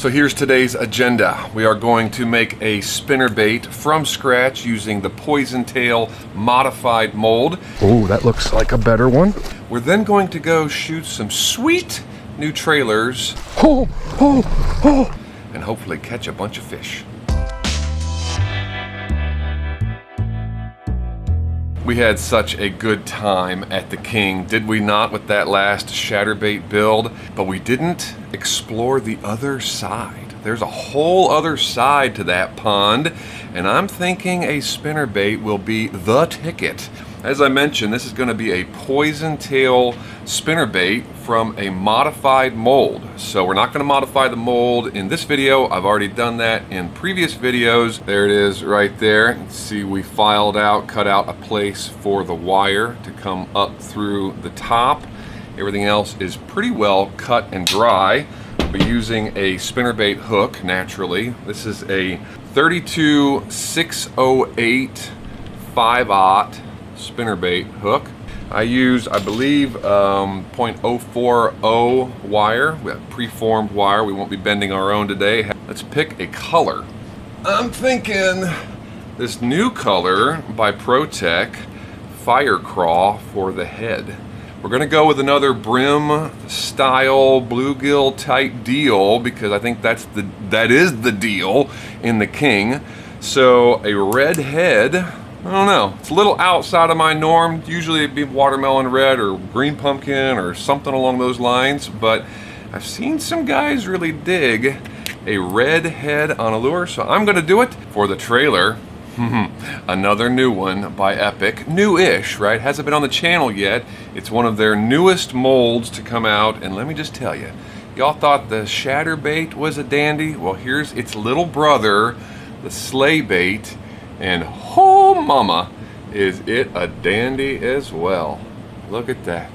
So here's today's agenda. We are going to make a spinnerbait from scratch using the Poison Tail modified mold. Oh, that looks like a better one. We're then going to go shoot some sweet new trailers. And hopefully catch a bunch of fish. We had such a good time at the King, did we not, with that last Shatterbait build? But we didn't explore the other side. There's a whole other side to that pond, and I'm thinking a spinnerbait will be the ticket. As I mentioned, this is going to be a Poison Tail spinnerbait from a modified mold. So we're not going to modify the mold in this video. I've already done that in previous videos. There it is right there. You can see we filed out, cut out a place for the wire to come up through the top. Everything else is pretty well cut and dry. We'll be using a spinnerbait hook, naturally. This is a 32 608 5/0 spinnerbait hook. I use, I believe, 0.040 wire. We have preformed wire. We won't be bending our own today. Let's pick a color. I'm thinking this new color by ProTech, Fire Craw, for the head. We're gonna go with another brim style bluegill type deal because I think that is the deal in the King. So a red head. I don't know, it's a little outside of my norm. Usually it'd be watermelon red or green pumpkin or something along those lines, but I've seen some guys really dig a red head on a lure, so I'm gonna do it for the trailer. Another new one by Epic. New-ish, right? Hasn't been on the channel yet. It's one of their newest molds to come out, and let me just tell you, y'all thought the Shatterbait was a dandy? Well, here's its little brother, the Slaybait. And oh mama, is it a dandy as well. Look at that.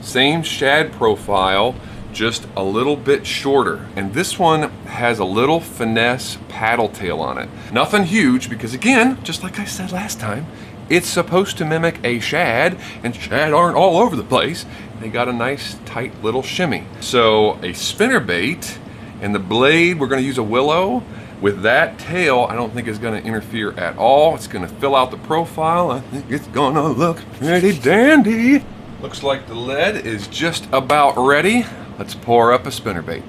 Same shad profile, just a little bit shorter. And this one has a little finesse paddle tail on it. Nothing huge because, again, just like I said last time, it's supposed to mimic a shad, and shad aren't all over the place. They got a nice tight little shimmy. So a spinnerbait, and the blade, we're gonna use a willow. With that tail, I don't think it's going to interfere at all. It's going to fill out the profile. I think it's going to look pretty dandy. Looks like the lead is just about ready. Let's pour up a spinnerbait.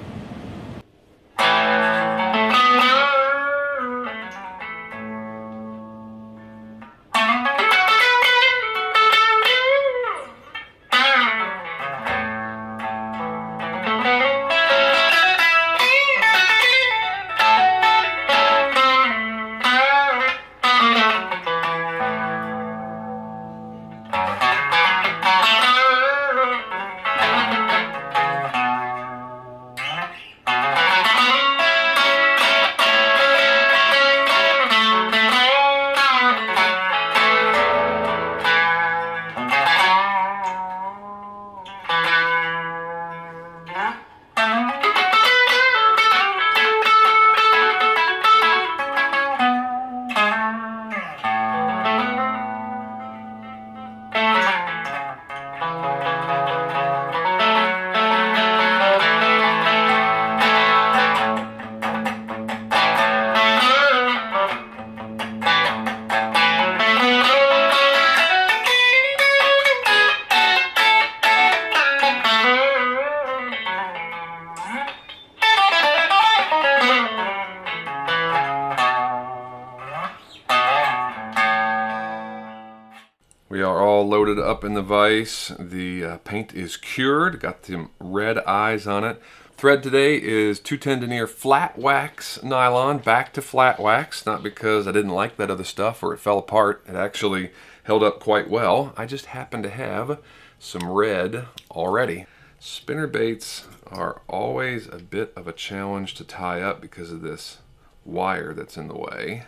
We are all loaded up in the vise. The paint is cured, got some red eyes on it. Thread today is 210 denier flat wax nylon, back to flat wax, not because I didn't like that other stuff or it fell apart. It actually held up quite well. I just happen to have some red already. Spinnerbaits are always a bit of a challenge to tie up because of this wire that's in the way.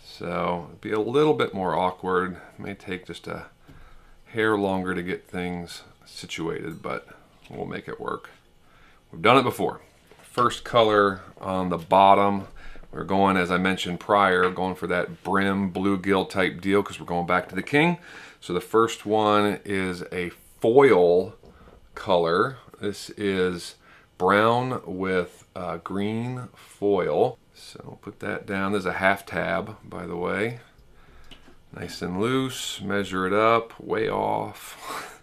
So it'll be a little bit more awkward. It may take just a hair longer to get things situated, but we'll make it work. We've done it before. First color on the bottom, we're going, as I mentioned prior, going for that brim bluegill type deal because we're going back to the King. So the first one is a foil color. This is brown with green foil. So put that down. There's a half tab, by the way. Nice and loose. Measure it up. Way off.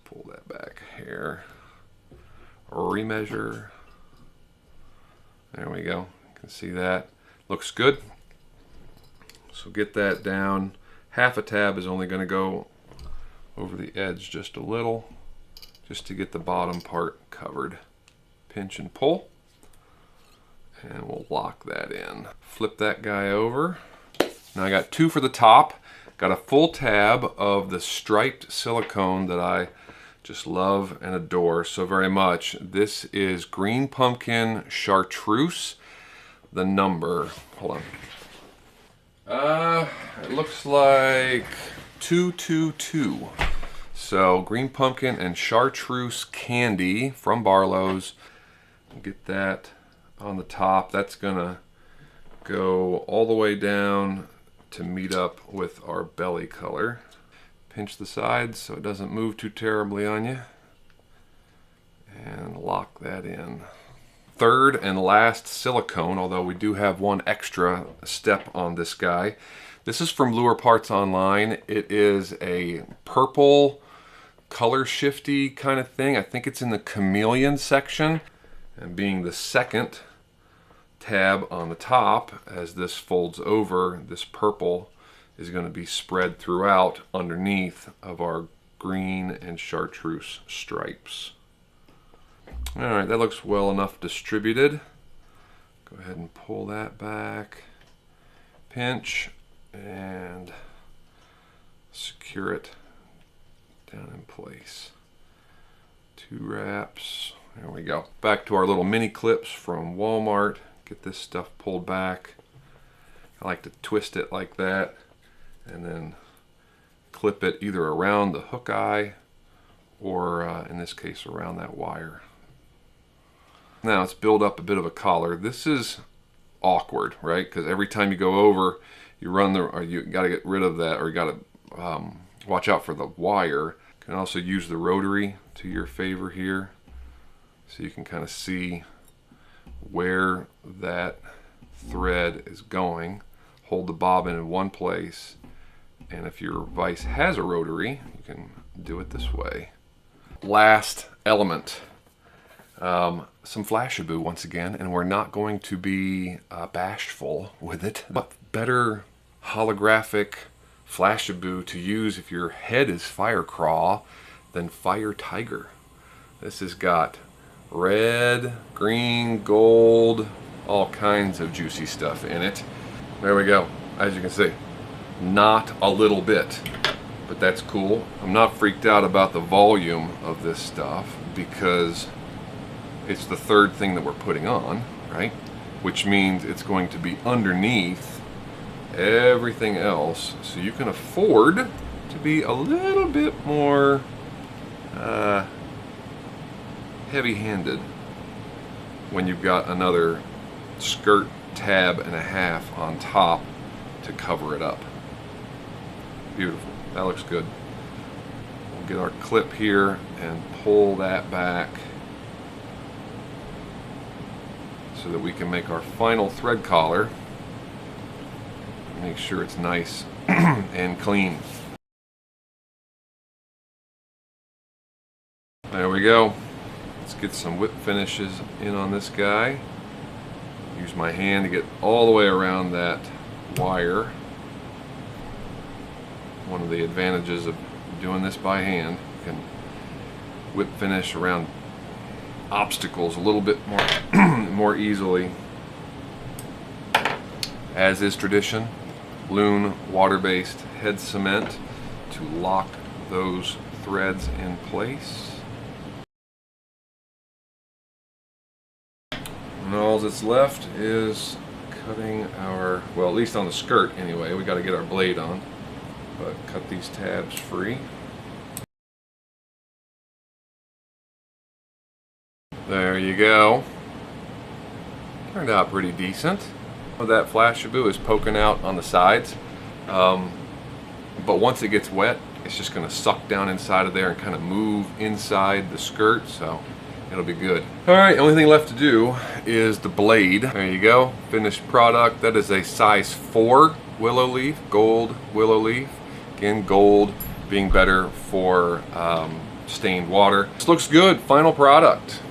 Pull that back here. Remeasure. There we go. You can see that. Looks good. So get that down. Half a tab is only going to go over the edge just a little, just to get the bottom part covered. Pinch and pull, and we'll lock that in. Flip that guy over. Now I got two for the top. Got a full tab of the striped silicone that I just love and adore so very much. This is Green Pumpkin Chartreuse. The number, hold on. It looks like 222. So Green Pumpkin and Chartreuse Candy from Barlow's. Get that on the top. That's gonna go all the way down to meet up with our belly color. Pinch the sides so it doesn't move too terribly on you. And lock that in. Third and last silicone, although we do have one extra step on this guy. This is from Lure Parts Online. It is a purple, color shifty kind of thing. I think it's in the chameleon section. And being the second tab on the top, as this folds over, this purple is going to be spread throughout underneath of our green and chartreuse stripes. Alright, that looks well enough distributed. Go ahead and pull that back, pinch, and secure it down in place. Two wraps. There we go. Back to our little mini clips from Walmart. Get this stuff pulled back. I like to twist it like that and then clip it either around the hook eye or in this case around that wire. Now let's build up a bit of a collar. This is awkward, right? Because every time you go over, you run the, or you got to get rid of that, or you got to watch out for the wire. You can also use the rotary to your favor here, so you can kind of see where that thread is going. Hold the bobbin in one place, and if your vise has a rotary, you can do it this way. Last element. Some Flashabou once again, and we're not going to be bashful with it. But better holographic Flashabou to use if your head is Fire Craw than Fire Tiger. This has got red, green, gold, all kinds of juicy stuff in it. There we go. As you can see, not a little bit, but that's cool. I'm not freaked out about the volume of this stuff because it's the third thing that we're putting on, right? Which means it's going to be underneath everything else, so you can afford to be a little bit more heavy-handed when you've got another skirt tab and a half on top to cover it up. Beautiful. That looks good. We'll get our clip here and pull that back so that we can make our final thread collar. Make sure it's nice and clean. There we go. Let's get some whip finishes in on this guy. Use my hand to get all the way around that wire. One of the advantages of doing this by hand, you can whip finish around obstacles a little bit more easily. As is tradition, Loon water-based head cement to lock those threads in place. And all that's left is cutting our, well, at least on the skirt anyway, we got to get our blade on, but cut these tabs free. There you go. Turned out pretty decent. That Flashabou is poking out on the sides, but once it gets wet, it's just going to suck down inside of there and kind of move inside the skirt, so it'll be good. All right, only thing left to do is the blade. There you go, finished product. That is a size 4 willow leaf, gold willow leaf. Again, gold being better for stained water. This looks good, final product.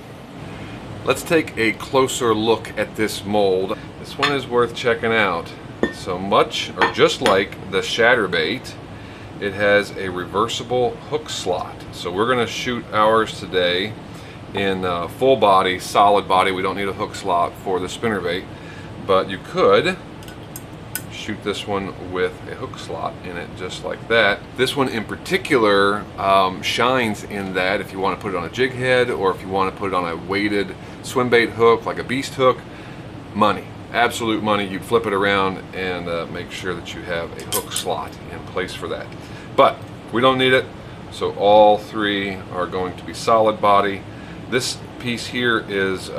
Let's take a closer look at this mold. This one is worth checking out. So much, or just like the Spinnerbait, it has a reversible hook slot. So we're gonna shoot ours today in full body, solid body. We don't need a hook slot for the Spinnerbait, but you could shoot this one with a hook slot in it just like that. This one in particular shines in that if you want to put it on a jig head or if you want to put it on a weighted swim bait hook like a beast hook, money, absolute money. You'd flip it around and make sure that you have a hook slot in place for that. But we don't need it, so all three are going to be solid body. This piece here is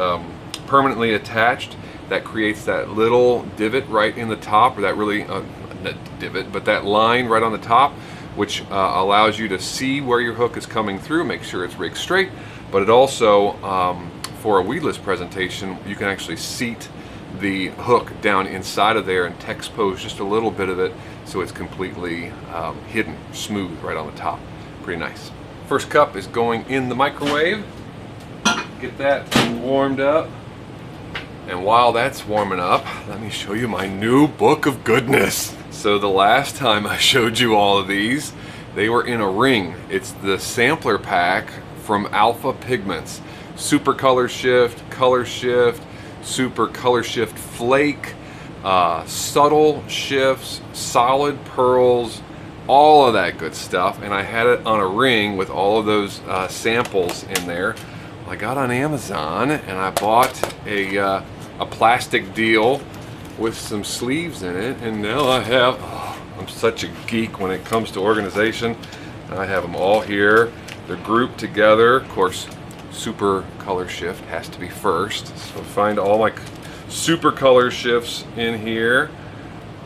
permanently attached. That creates that little divot right in the top, or that really, not divot, but that line right on the top, which allows you to see where your hook is coming through, make sure it's rigged straight. But it also, for a weedless presentation, you can actually seat the hook down inside of there and text pose just a little bit of it so it's completely hidden, smooth right on the top. Pretty nice. First cup is going in the microwave. Get that warmed up. And while that's warming up, let me show you my new book of goodness. So the last time I showed you all of these, they were in a ring. It's the sampler pack from Alpha Pigments. Super Color Shift, Super Color Shift Flake, subtle shifts, solid pearls, all of that good stuff. And I had it on a ring with all of those samples in there. I got on Amazon and I bought a plastic deal with some sleeves in it, and now I have, I'm such a geek when it comes to organization. I have them all here. They're grouped together. Of course, Super Color Shift has to be first. So find all my Super Color Shifts in here.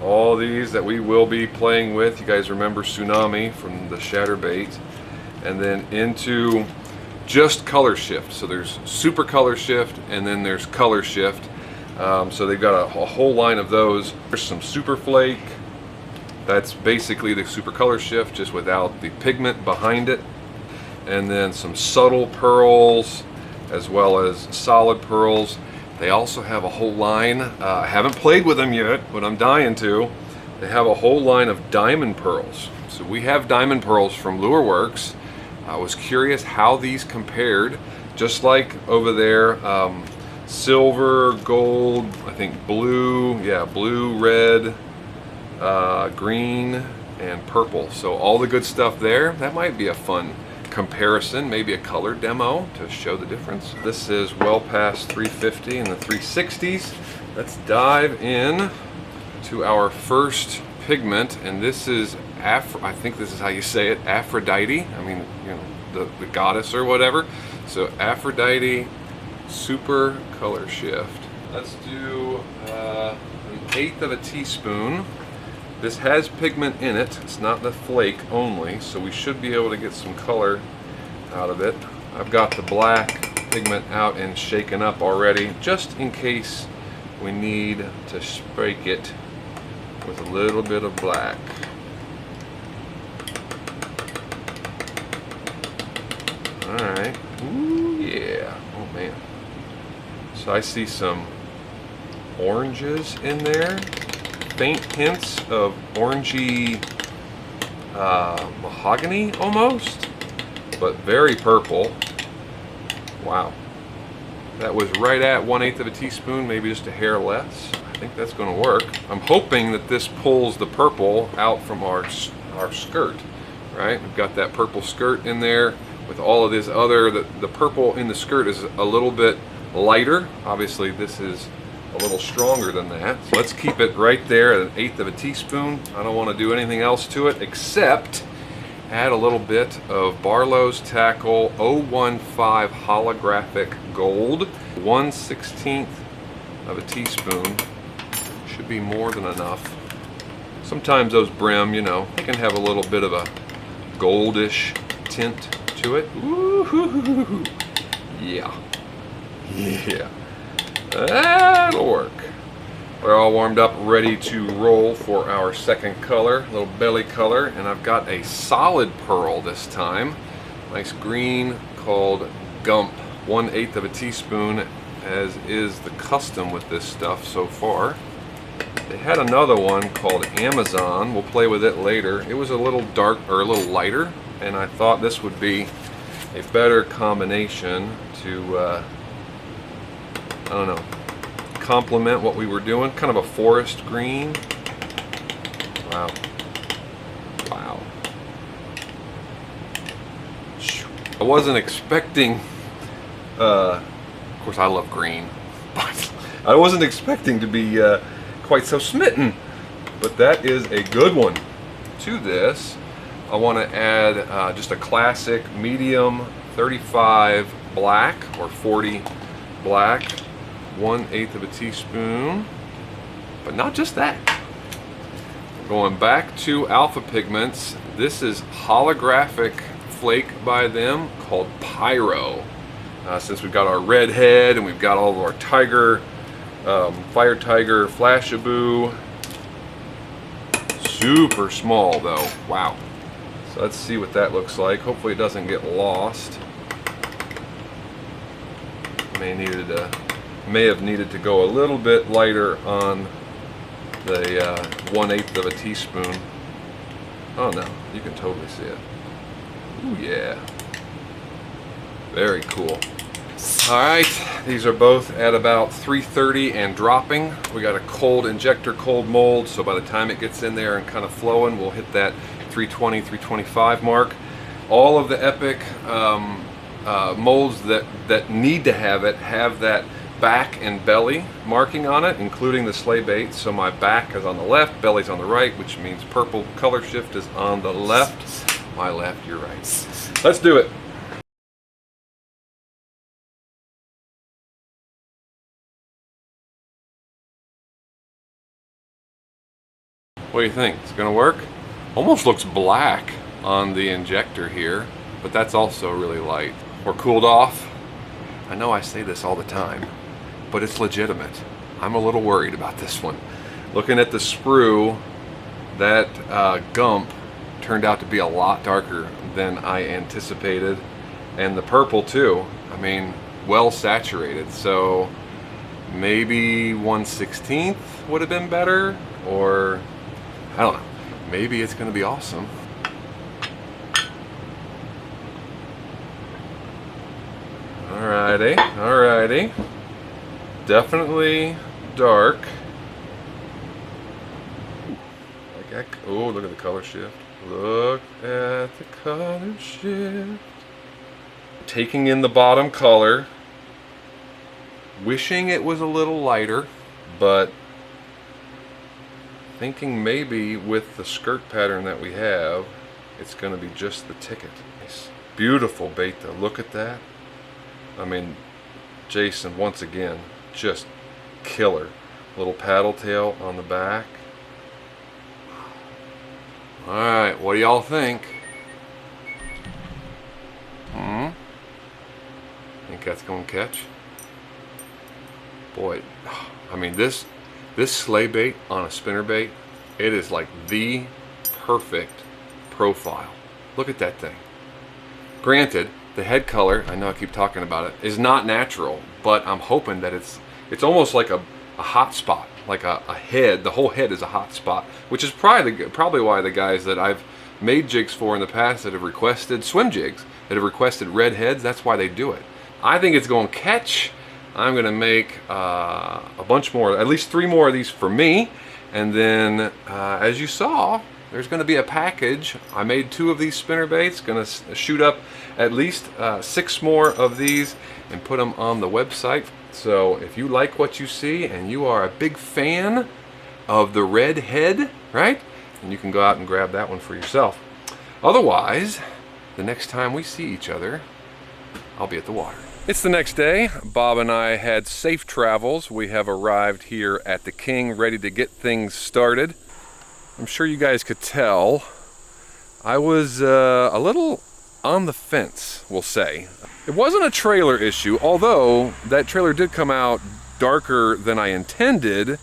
All these that we will be playing with. You guys remember Tsunami from the Spinnerbait. And then into just Color Shift. So there's Super Color Shift and then there's Color Shift. So they've got a whole line of those. There's some Super Flake. That's basically the Super Color Shift just without the pigment behind it. And then some subtle pearls as well as solid pearls. They also have a whole line. I haven't played with them yet, but I'm dying to. They have a whole line of diamond pearls. So we have diamond pearls from Lurecraft. I was curious how these compared, just like over there, silver, gold, I think blue, yeah, blue, red, green, and purple. So all the good stuff there. That might be a fun comparison, maybe a color demo to show the difference. This is well past 350 in the 360s. Let's dive in to our first pigment, and this is I think this is how you say it, Aphrodite. I mean, you know, the goddess or whatever. So Aphrodite Super Color Shift. Let's do 1/8 of a teaspoon. This has pigment in it. It's not the flake only, so we should be able to get some color out of it. I've got the black pigment out and shaken up already, just in case we need to spray it with a little bit of black. Alright, ooh yeah, oh man. So I see some oranges in there, faint hints of orangey mahogany almost, but very purple. Wow. That was right at 1/8 of a teaspoon, maybe just a hair less. I think that's going to work. I'm hoping that this pulls the purple out from our skirt, right? We've got that purple skirt in there with all of this other, the purple in the skirt is a little bit lighter. Obviously this is a little stronger than that. So let's keep it right there at 1/8 of a teaspoon. I don't want to do anything else to it except add a little bit of Barlow's Tackle 015 holographic gold. 1/16 of a teaspoon should be more than enough. Sometimes those brim, you know, they can have a little bit of a goldish tint to it. Woo-hoo-hoo-hoo. Yeah. Yeah, that'll work. We're all warmed up, ready to roll for our second color, a little belly color, and I've got a solid pearl this time. Nice green called Gump, 1/8 of a teaspoon, as is the custom with this stuff so far. They had another one called Amazon. We'll play with it later. It was a little dark, or a little lighter, and I thought this would be a better combination to, I don't know, complement what we were doing. Kind of a forest green. Wow. Wow. I wasn't expecting, of course I love green, but I wasn't expecting to be quite so smitten, but that is a good one. To this, I want to add just a classic medium 35 black or 40 black, 1/8 of a teaspoon, but not just that. Going back to Alpha Pigments, this is holographic flake by them called Pyro. Since we've got our red head and we've got all of our tiger, fire tiger, flashaboo, super small though, wow. So let's see what that looks like. Hopefully it doesn't get lost. May have needed to go a little bit lighter on the 1/8 of a teaspoon. Oh no, you can totally see it. Ooh yeah, very cool. All right, these are both at about 330 and dropping. We got a cold injector, cold mold, so by the time it gets in there and kind of flowing, we'll hit that 320, 325 mark. All of the Epic molds that need to have it have that back and belly marking on it, including the Slaybaits. So my back is on the left, belly's on the right, which means purple color shift is on the left. My left, your right. Let's do it. What do you think? It's gonna work? Almost looks black on the injector here, but that's also really light. We're cooled off. I know I say this all the time, but it's legitimate. I'm a little worried about this one. Looking at the sprue, that Gump turned out to be a lot darker than I anticipated, and the purple too. I mean, well saturated, so maybe 1/16 would have been better, or I don't know, maybe it's gonna be awesome. Alrighty, alrighty. Definitely dark. Oh, look at the color shift. Look at the color shift. Taking in the bottom color. Wishing it was a little lighter, but thinking maybe with the skirt pattern that we have, it's going to be just the ticket. Nice. Beautiful bait though. Look at that. I mean, Jason, once again, just killer. Little paddle tail on the back. Alright, what do y'all think? Think that's going to catch? Boy, I mean, this Slaybait on a spinnerbait, it is like the perfect profile. Look at that thing. Granted, the head color, I know I keep talking about it, is not natural, but I'm hoping that it's almost like a hot spot, like a head. The whole head is a hot spot, which is probably why the guys that I've made jigs for in the past that have requested swim jigs, that have requested red heads, that's why they do it. I think it's going to catch. I'm going to make a bunch more, at least 3 more of these for me, and then as you saw, there's going to be a package. I made 2 of these spinnerbaits, going to shoot up at least 6 more of these and put them on the website. So if you like what you see and you are a big fan of the red head, right, then you can go out and grab that one for yourself. Otherwise, the next time we see each other, I'll be at the water. It's the next day. Bob and I had safe travels. We have arrived here at the King, ready to get things started. I'm sure you guys could tell I was a little on the fence, we'll say. It wasn't a trailer issue, although that trailer did come out darker than I intended,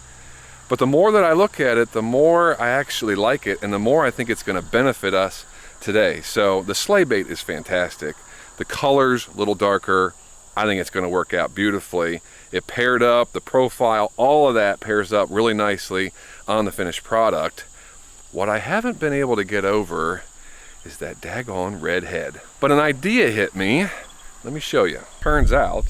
but the more that I look at it, the more I actually like it, and the more I think it's gonna benefit us today. So the Slaybait is fantastic. The color's a little darker. I think it's gonna work out beautifully. It paired up, the profile, all of that pairs up really nicely on the finished product. What I haven't been able to get over is that daggone red head. But an idea hit me. Let me show you. Turns out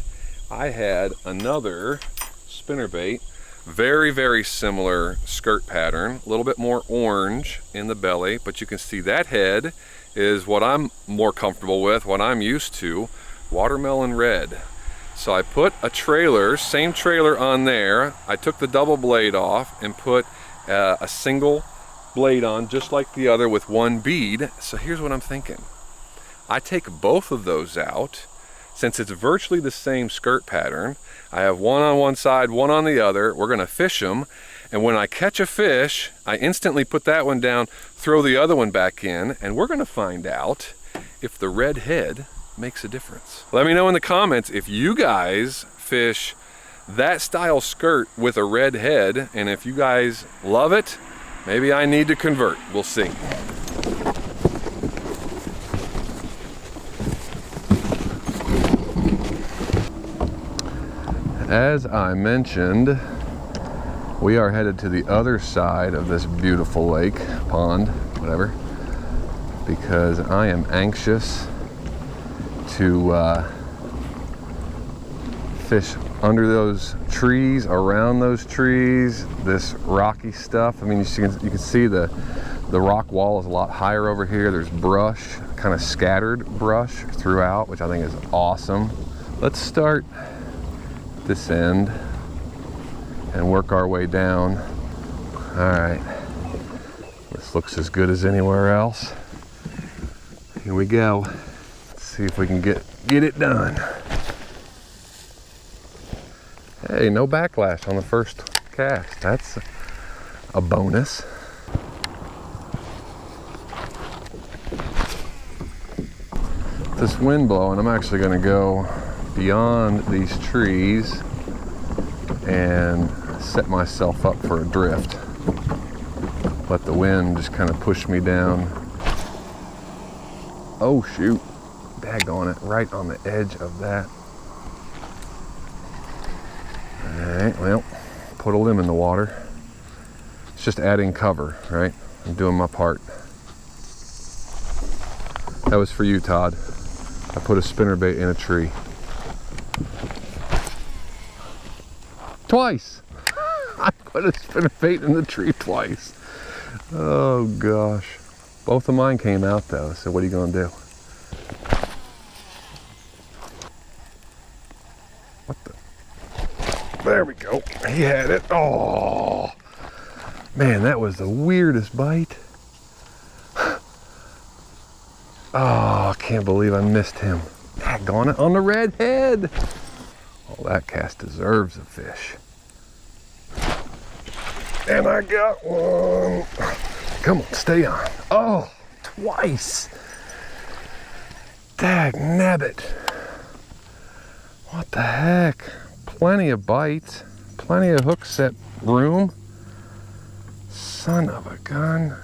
I had another spinnerbait, very, very similar skirt pattern, a little bit more orange in the belly, but you can see that head is what I'm more comfortable with, what I'm used to, watermelon red. So I put a trailer, same trailer on there. I took the double blade off and put a single blade on just like the other with one bead. So here's what I'm thinking. I take both of those out. Since it's virtually the same skirt pattern, I have one on one side, one on the other. We're gonna fish them. And when I catch a fish, I instantly put that one down, throw the other one back in, and we're gonna find out if the red head makes a difference. Let me know in the comments if you guys fish that style skirt with a red head, and if you guys love it, maybe I need to convert. We'll see. As I mentioned, we are headed to the other side of this beautiful lake, pond, whatever, because I am anxious to fish under those trees, around those trees, this rocky stuff. I mean, you can see the rock wall is a lot higher over here. There's brush, kind of scattered brush throughout, which I think is awesome. Let's start this end and work our way down. All right, this looks as good as anywhere else. Here we go. Let's see if we can get it done. Hey, no backlash on the first cast. That's a bonus. This wind blowing, I'm actually gonna go beyond these trees and set myself up for a drift. Let the wind just kind of push me down. Oh shoot, daggone it, right on the edge of that. Alright, well, put a limb in the water. It's just adding cover, right? I'm doing my part. That was for you, Todd. I put a spinnerbait in a tree. Twice! I put a spinnerbait in the tree twice. Oh gosh. Both of mine came out though, so what are you gonna do? What the? There we go. He had it. Oh, man, that was the weirdest bite. Oh, I can't believe I missed him. Daggone it, on the red head. Oh, that cast deserves a fish. And I got one. Come on, stay on. Oh, twice. Dag-nabbit. What the heck? Plenty of bites, plenty of hook set room. Son of a gun.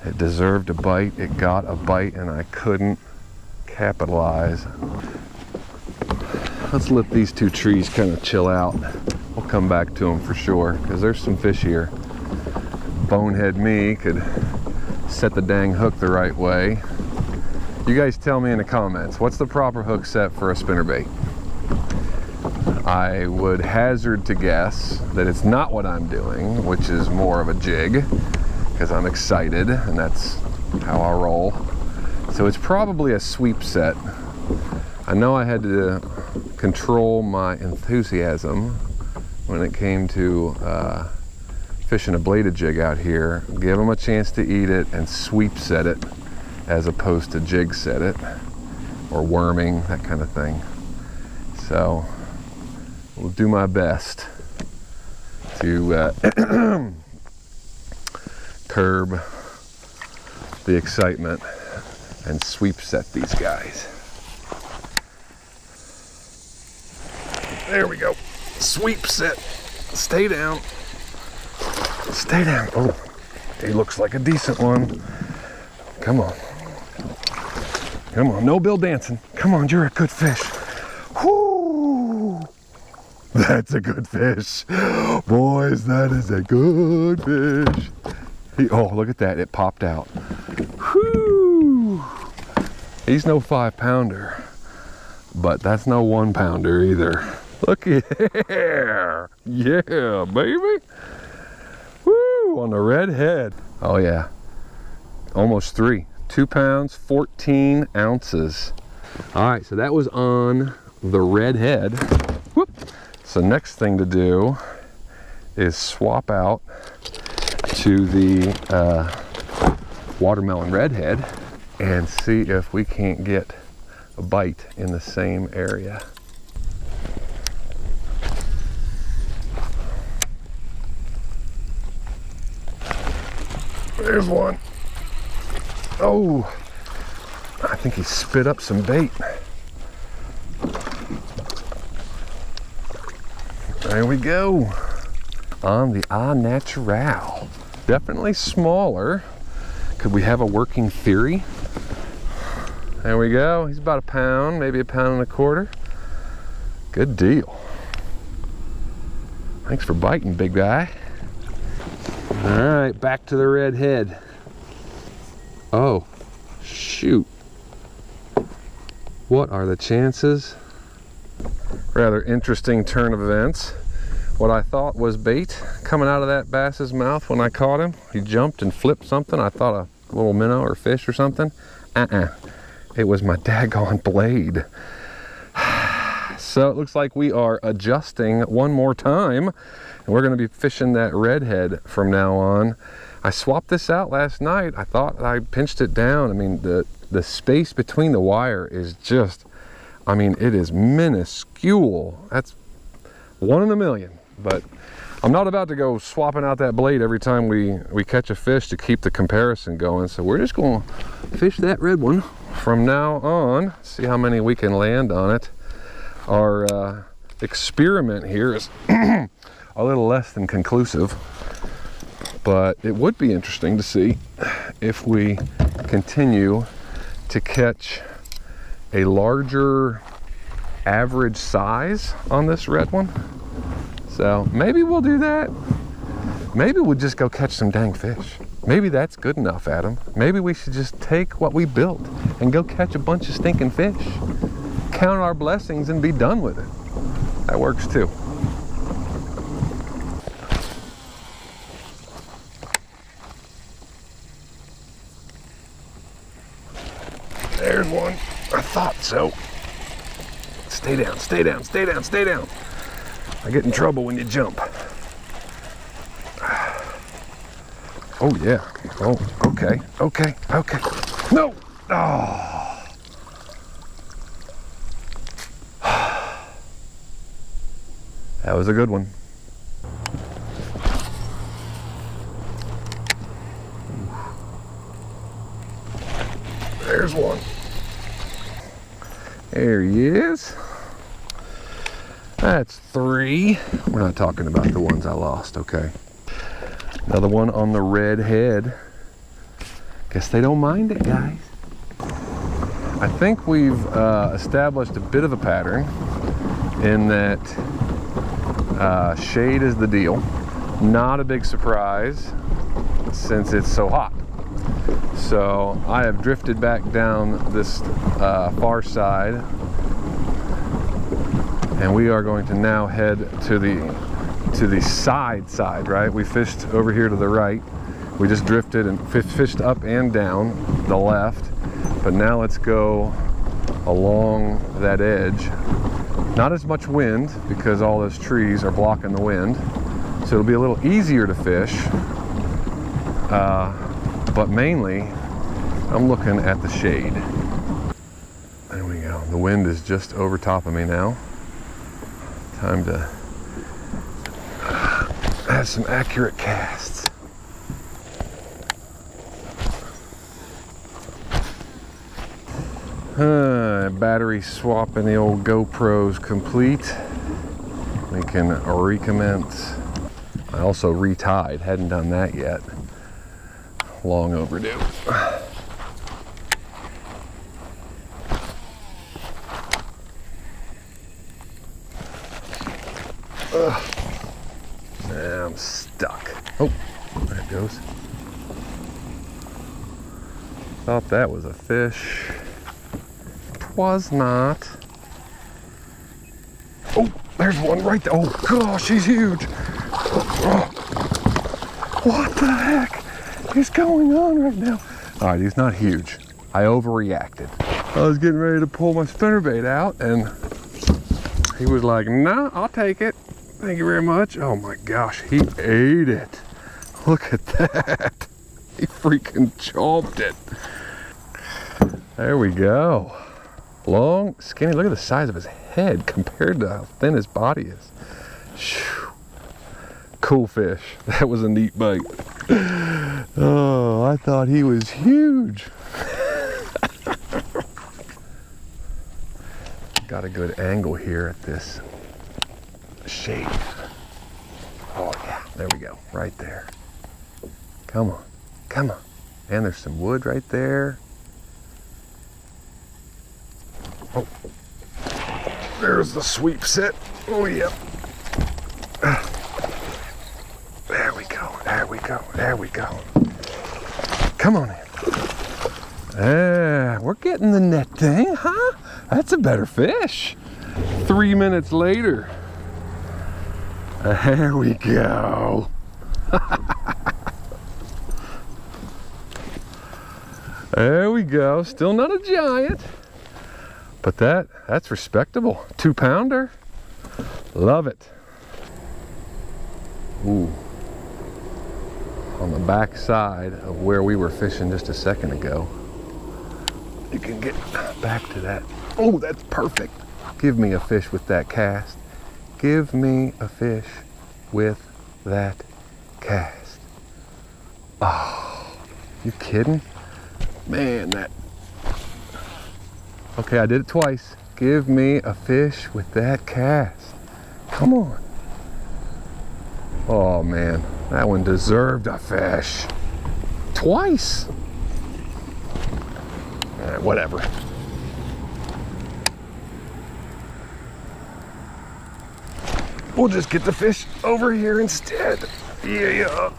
It deserved a bite, it got a bite, and I couldn't capitalize. Let's let these two trees kind of chill out. We'll come back to them for sure, because there's some fish here. Bonehead me could set the dang hook the right way. You guys tell me in the comments, what's the proper hook set for a spinnerbait? I would hazard to guess that it's not what I'm doing, which is more of a jig, because I'm excited, and that's how I roll. So it's probably a sweep set. I know I had to control my enthusiasm when it came to fishing a bladed jig out here. Give them a chance to eat it and sweep set it, as opposed to jig set it or worming, that kind of thing. So we'll do my best to curb the excitement and sweep set these guys. There we go. Sweep set. Stay down. Stay down. Oh, he looks like a decent one. Come on. Come on. No bill dancing. Come on, you're a good fish. Whoo! That's a good fish. Boys, that is a good fish. Oh, look at that. It popped out. Whoo! He's no 5-pounder, but that's no 1-pounder either. Look here. Yeah, baby. Woo! On the red head. Oh, yeah. Almost 3. 2 pounds, 14 ounces. All right, so that was on the red head. Whoop. So next thing to do is swap out to the watermelon redhead and see if we can't get a bite in the same area. There's one. Oh, I think he spit up some bait. There we go. On the au naturel. Definitely smaller. Could we have a working theory? There we go. He's about 1 pound, maybe 1.25 pounds. Good deal. Thanks for biting, big guy. All right, back to the red head. Oh, shoot. What are the chances? Rather interesting turn of events. What I thought was bait coming out of that bass's mouth when I caught him. He jumped and flipped something. I thought a little minnow or fish or something. It was my daggone blade. So it looks like we are adjusting one more time, and we're going to be fishing that redhead from now on. I swapped this out last night. I thought I pinched it down. I mean, the space between the wire is just, I mean, it is minuscule. That's 1 in a million. But I'm not about to go swapping out that blade every time we catch a fish to keep the comparison going. So we're just going to fish that red one from now on. See how many we can land on it. Our experiment here is a little less than conclusive, but it would be interesting to see if we continue to catch a larger average size on this red one. So maybe we'll do that. Maybe we'll just go catch some dang fish. Maybe that's good enough, Adam. Maybe we should just take what we built and go catch a bunch of stinking fish. Count our blessings and be done with it. That works too. There's one. I thought so. Stay down, stay down, stay down, stay down. I get in trouble when you jump. Oh yeah. Oh, okay, okay, okay. No! Oh. That was a good one. There's one. There he is. That's 3. We're not talking about the ones I lost, okay. Another one on the red head. Guess they don't mind it, guys. I think we've established a bit of a pattern in that shade is the deal. Not a big surprise since it's so hot. So I have drifted back down this far side, and we are going to now head to the side, right? We fished over here to the right. We just drifted and fished up and down the left, but now let's go along that edge. Not as much wind because all those trees are blocking the wind, so it'll be a little easier to fish, but mainly I'm looking at the shade. There we go. The wind is just over top of me now. Time to have some accurate casts. Battery swap in the old GoPro's complete. We can recommence. I also retied, hadn't done that yet. Long overdue. I'm stuck. Oh, there it goes. Thought that was a fish. Was not. Oh, there's one right there. Oh gosh, he's huge. Oh, what the heck is going on right now? All right, he's not huge. I overreacted. I was getting ready to pull my spinnerbait out and he was like, nah, I'll take it. Thank you very much. Oh my gosh, he ate it. Look at that. He freaking chomped it. There we go. Long, skinny, look at the size of his head compared to how thin his body is. Whew. Cool fish. That was a neat bite. Oh, I thought he was huge. Got a good angle here at this shape. Oh yeah, there we go, right there. Come on, come on. And there's some wood right there. Oh, there's the sweep set. Oh yeah. There we go, there we go, there we go. Come on in. We're getting the net thing, huh? That's a better fish. 3 minutes later. There we go. There we go. Still not a giant. But that's respectable. 2-pounder. Love it. Ooh. On the back side of where we were fishing just a second ago. You can get back to that. Oh, that's perfect. Give me a fish with that cast. Give me a fish with that cast. Oh, you kidding? Man, that. Okay, I did it twice. Give me a fish with that cast. Come on. Oh man, that one deserved a fish. Twice. Whatever. We'll just get the fish over here instead. Yeah.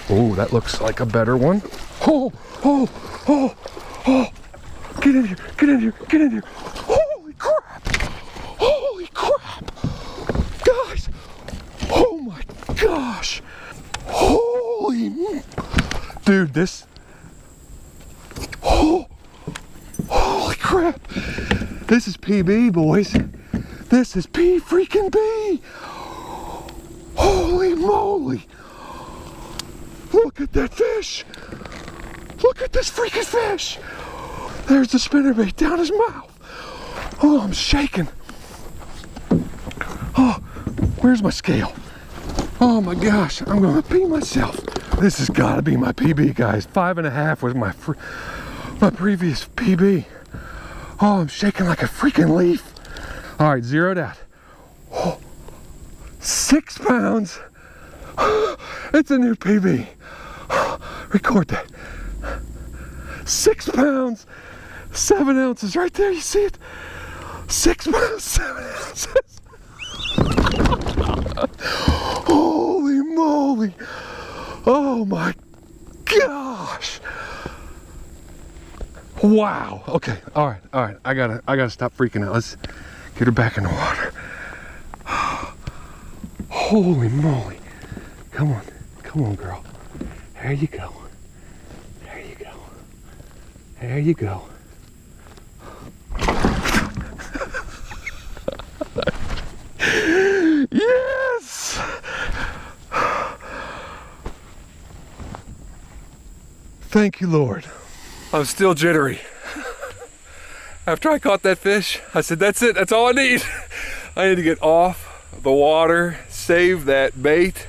Oh, that looks like a better one. Oh, oh, oh, oh. Get in here, get in here, get in here. Holy crap. Holy crap. Guys. Oh my gosh. Holy. Dude, this. Oh. Holy crap. This is PB, boys. This is P-freaking-B! Holy moly! Look at that fish! Look at this freaking fish! There's the spinnerbait down his mouth! Oh, I'm shaking! Oh, where's my scale? Oh my gosh, I'm gonna pee myself! This has gotta be my PB, guys. 5.5 was my previous PB. Oh, I'm shaking like a freaking leaf. All right, zeroed out. Oh, 6 pounds. It's a new PB. Record that. 6 pounds, 7 ounces right there. You see it? 6 pounds, 7 ounces. Holy moly. Oh my gosh. Wow. Okay. All right. I gotta stop freaking out. Let's get her back in the water. Holy moly. Come on, girl. There you go. There you go. There you go. Yes! Thank you, Lord. I'm still jittery. After I caught that fish, I said, that's it, that's all I need. I need to get off the water, save that bait.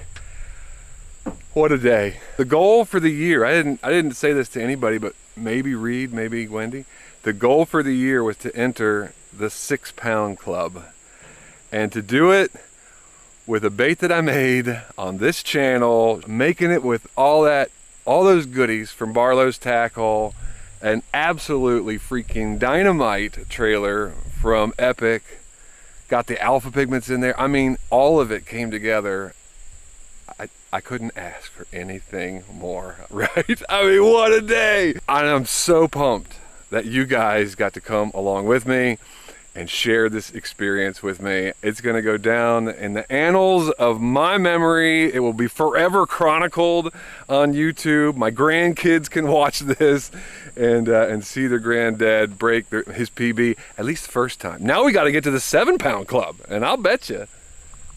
What a day. The goal for the year, I didn't say this to anybody, but maybe Reed, maybe Wendy, The goal for the year was to enter the 6 pound club, and to do it with a bait that I made on this channel, making it with all those goodies from Barlow's Tackle, an absolutely freaking dynamite trailer from Epic, got the alpha pigments in there. I mean, all of it came together. I couldn't ask for anything more, right? I mean, what a day. I'm so pumped that you guys got to come along with me and share this experience with me. It's gonna go down in the annals of my memory. It will be forever chronicled on YouTube. My grandkids can watch this and see their granddad break his PB at least the first time. Now we gotta get to the 7 pound club, and I'll bet you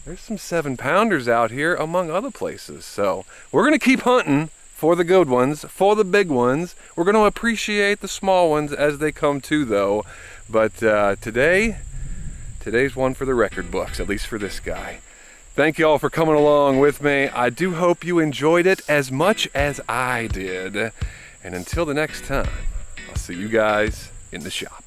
there's some 7 pounders out here among other places. So we're gonna keep hunting for the good ones, for the big ones. We're gonna appreciate the small ones as they come too, though. But today's one for the record books, at least for this guy. Thank you all for coming along with me. I do hope you enjoyed it as much as I did. And until the next time, I'll see you guys in the shop.